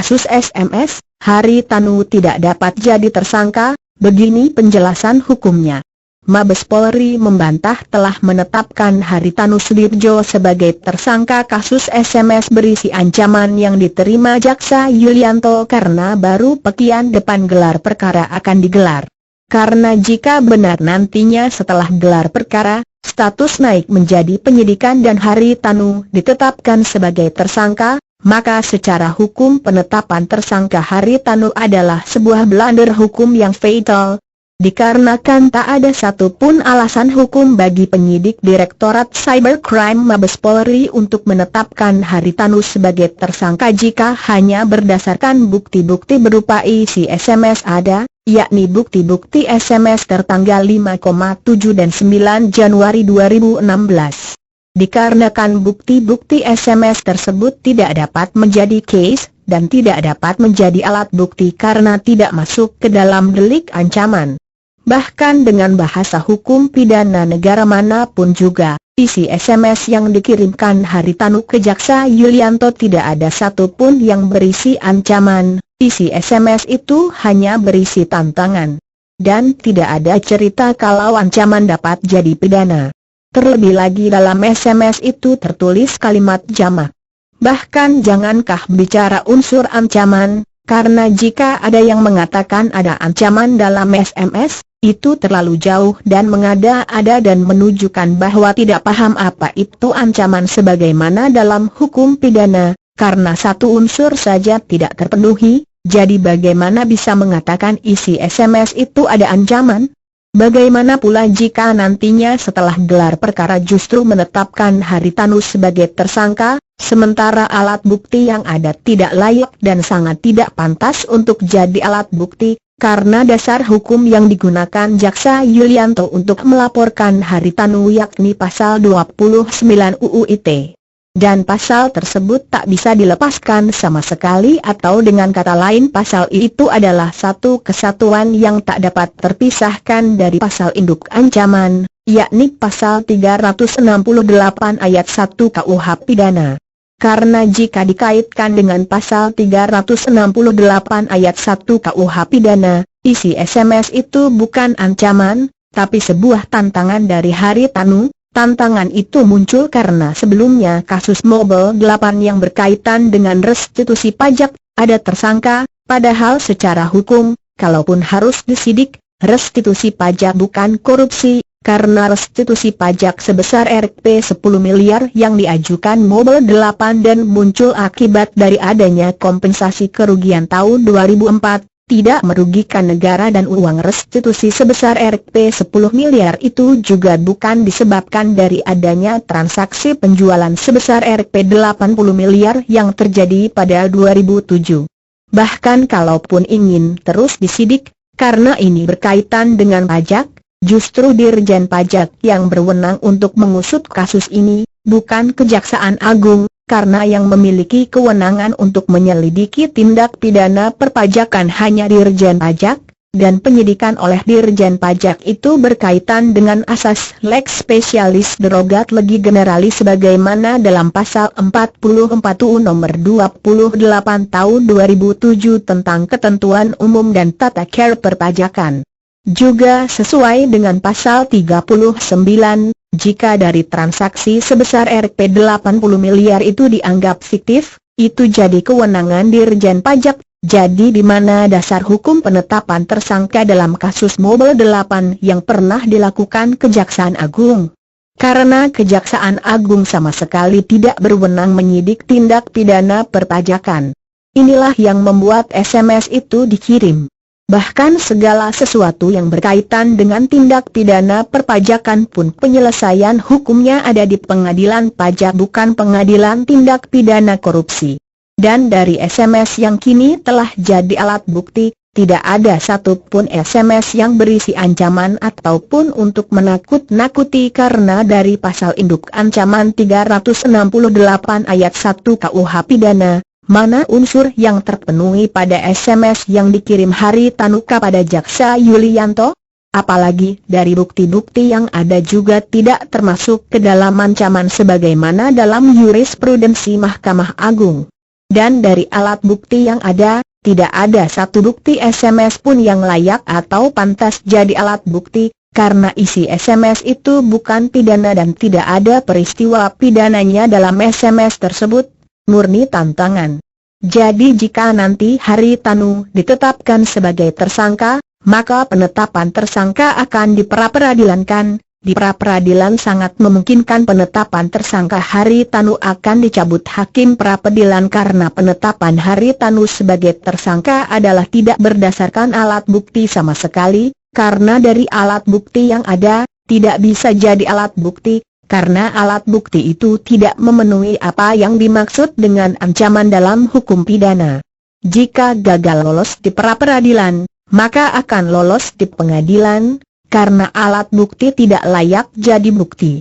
kasus SMS, Haritanu tidak dapat jadi tersangka. Begini penjelasan hukumnya. Mabes Polri membantah telah menetapkan Haritanu Sudirjo sebagai tersangka kasus SMS berisi ancaman yang diterima Jaksa Yulianto karena baru pekian depan gelar perkara akan digelar. Karena jika benar nantinya setelah gelar perkara, status naik menjadi penyidikan dan Haritanu ditetapkan sebagai tersangka, maka secara hukum penetapan tersangka Haritanu adalah sebuah blunder hukum yang fatal. Dikarenakan tak ada satupun alasan hukum bagi penyidik Direktorat Cybercrime Mabes Polri untuk menetapkan Haritanu sebagai tersangka jika hanya berdasarkan bukti-bukti berupa isi SMS ada, yakni bukti-bukti SMS tertanggal 5,7 dan 9 Januari 2016. Dikarenakan bukti-bukti SMS tersebut tidak dapat menjadi case, dan tidak dapat menjadi alat bukti karena tidak masuk ke dalam delik ancaman. Bahkan dengan bahasa hukum pidana negara manapun juga, isi SMS yang dikirimkan Haritanu ke Jaksa Yulianto tidak ada satupun yang berisi ancaman, isi SMS itu hanya berisi tantangan. Dan tidak ada cerita kalau ancaman dapat jadi pidana. Terlebih lagi dalam SMS itu tertulis kalimat jamak. Bahkan jangankah bicara unsur ancaman, karena jika ada yang mengatakan ada ancaman dalam SMS, itu terlalu jauh dan mengada-ada dan menunjukkan bahwa tidak paham apa itu ancaman sebagaimana dalam hukum pidana, karena satu unsur saja tidak terpenuhi, jadi bagaimana bisa mengatakan isi SMS itu ada ancaman? Bagaimana pula jika nantinya setelah gelar perkara justru menetapkan Haritanu sebagai tersangka, sementara alat bukti yang ada tidak layak dan sangat tidak pantas untuk jadi alat bukti, karena dasar hukum yang digunakan Jaksa Yulianto untuk melaporkan Haritanu yakni pasal 29 UU ITE. Dan pasal tersebut tak bisa dilepaskan sama sekali atau dengan kata lain pasal itu adalah satu kesatuan yang tak dapat terpisahkan dari pasal induk ancaman, yakni pasal 368 ayat 1 KUH Pidana. Karena jika dikaitkan dengan pasal 368 ayat 1 KUH Pidana, isi SMS itu bukan ancaman, tapi sebuah tantangan dari Haritanu. Tantangan itu muncul karena sebelumnya kasus Mobile 8 yang berkaitan dengan restitusi pajak, ada tersangka, padahal secara hukum, kalaupun harus disidik, restitusi pajak bukan korupsi, karena restitusi pajak sebesar Rp 10 miliar yang diajukan Mobile 8 dan muncul akibat dari adanya kompensasi kerugian tahun 2004. Tidak merugikan negara dan uang restitusi sebesar Rp 10 miliar itu juga bukan disebabkan dari adanya transaksi penjualan sebesar Rp 80 miliar yang terjadi pada 2007. Bahkan kalaupun ingin terus disidik, karena ini berkaitan dengan pajak, justru Dirjen Pajak yang berwenang untuk mengusut kasus ini, bukan Kejaksaan Agung. Karena yang memiliki kewenangan untuk menyelidiki tindak pidana perpajakan hanya Dirjen Pajak, dan penyidikan oleh Dirjen Pajak itu berkaitan dengan asas Lex Specialis Derogat Legi Generalis sebagaimana dalam pasal 44 UU nomor 28 tahun 2007 tentang ketentuan umum dan tata cara perpajakan. Juga sesuai dengan pasal 39, jika dari transaksi sebesar Rp 80 miliar itu dianggap fiktif, itu jadi kewenangan Dirjen Pajak, jadi di mana dasar hukum penetapan tersangka dalam kasus Mobile 8 yang pernah dilakukan Kejaksaan Agung. Karena Kejaksaan Agung sama sekali tidak berwenang menyidik tindak pidana perpajakan. Inilah yang membuat SMS itu dikirim. Bahkan segala sesuatu yang berkaitan dengan tindak pidana perpajakan pun penyelesaian hukumnya ada di pengadilan pajak bukan pengadilan tindak pidana korupsi. Dan dari SMS yang kini telah jadi alat bukti, tidak ada satupun SMS yang berisi ancaman ataupun untuk menakut-nakuti karena dari pasal induk ancaman 368 ayat 1 KUH Pidana. Mana unsur yang terpenuhi pada SMS yang dikirim Haritanu kepada Jaksa Yulianto? Apalagi dari bukti-bukti yang ada juga tidak termasuk ke dalam ancaman sebagaimana dalam jurisprudensi Mahkamah Agung. Dan dari alat bukti yang ada, tidak ada satu bukti SMS pun yang layak atau pantas jadi alat bukti, karena isi SMS itu bukan pidana dan tidak ada peristiwa pidananya dalam SMS tersebut, murni tantangan. Jadi jika nanti Haritanu ditetapkan sebagai tersangka, maka penetapan tersangka akan diperadilankan. Di pra-peradilan sangat memungkinkan penetapan tersangka Haritanu akan dicabut hakim pra-peradilan karena penetapan Haritanu sebagai tersangka adalah tidak berdasarkan alat bukti sama sekali, karena dari alat bukti yang ada, tidak bisa jadi alat bukti, karena alat bukti itu tidak memenuhi apa yang dimaksud dengan ancaman dalam hukum pidana. Jika gagal lolos di pra-peradilan, maka akan lolos di pengadilan, karena alat bukti tidak layak jadi bukti.